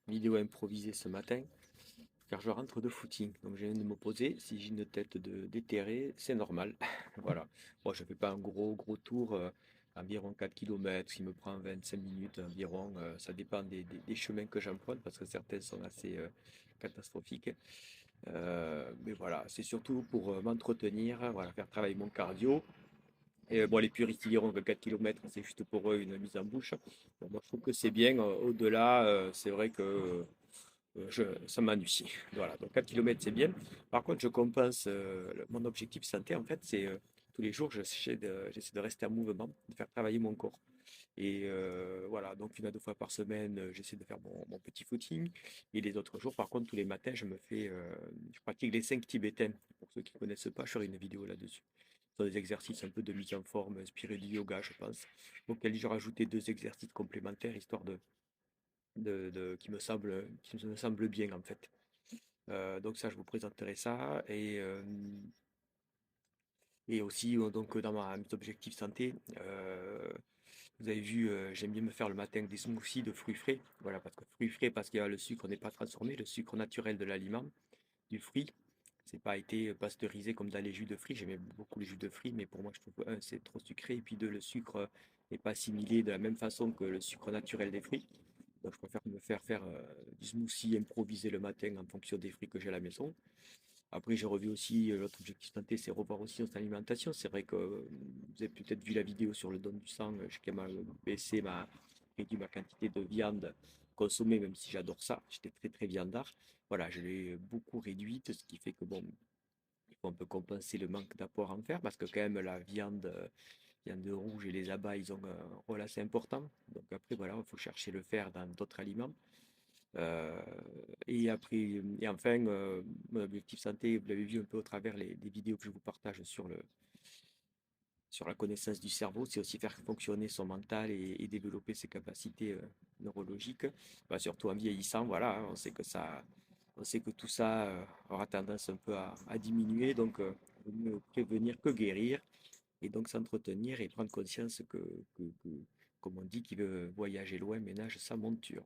Vidéo improvisée ce matin, car je rentre de footing. Donc je viens de me poser. Si j'ai une tête de déterré, c'est normal. Voilà. Moi, je fais pas un gros tour, environ 4 kilomètres. Il me prend 25 minutes environ. Ça dépend des chemins que j'emprunte, parce que certains sont assez catastrophiques. Mais voilà, c'est surtout pour m'entretenir, voilà, faire travailler mon cardio. Et bon, les puristes diront que 4 kilomètres, c'est juste pour eux une mise en bouche. Bon, moi, je trouve que c'est bien. Au-delà, c'est vrai que ça m'ennuie. Voilà, donc 4 kilomètres c'est bien. Par contre, je compense mon objectif santé, en fait, c'est tous les jours, j'essaie de rester en mouvement, de faire travailler mon corps. Et voilà, donc une à deux fois par semaine, j'essaie de faire mon petit footing. Et les autres jours, par contre, tous les matins, je pratique les 5 tibétains. Pour ceux qui ne connaissent pas, je ferai une vidéo là-dessus. Ce sont des exercices un peu de mise en forme, inspirés du yoga, je pense. Donc, j'ai rajouté deux exercices complémentaires, histoire qui me semble bien, en fait. Donc ça, je vous présenterai ça. Et aussi, donc dans mes objectifs santé, vous avez vu, j'aime bien me faire le matin des smoothies de fruits frais. Voilà, parce que fruits frais, parce que le sucre n'est pas transformé, le sucre naturel de l'aliment, du fruit. C'est pas été pasteurisé comme dans les jus de fruits. J'aimais beaucoup les jus de fruits, mais pour moi, je trouve que, un, c'est trop sucré, et puis deux, le sucre n'est pas assimilé de la même façon que le sucre naturel des fruits. Donc, je préfère me faire du smoothie improvisé le matin en fonction des fruits que j'ai à la maison. Après, j'ai revu aussi l'autre objectif santé, c'est revoir aussi notre alimentation. C'est vrai que vous avez peut-être vu la vidéo sur le don du sang. J'ai quand même réduit ma quantité de viande consommée, même si j'adore ça. J'étais très viandard. Voilà, je l'ai beaucoup réduite, ce qui fait que bon, on peut compenser le manque d'apport en fer, parce que quand même la viande rouge et les abats, ils ont un rôle assez important. Donc après, voilà, il faut chercher le fer dans d'autres aliments. Euh, et après, et enfin, mon objectif santé, vous l'avez vu un peu au travers des vidéos que je vous partage sur la connaissance du cerveau, c'est aussi faire fonctionner son mental et développer ses capacités neurologiques. Bah, surtout en vieillissant, voilà, hein, on sait que tout ça aura tendance un peu à diminuer, donc vaut mieux prévenir que guérir, et donc s'entretenir et prendre conscience comme on dit, qui veut voyager loin ménage sa monture.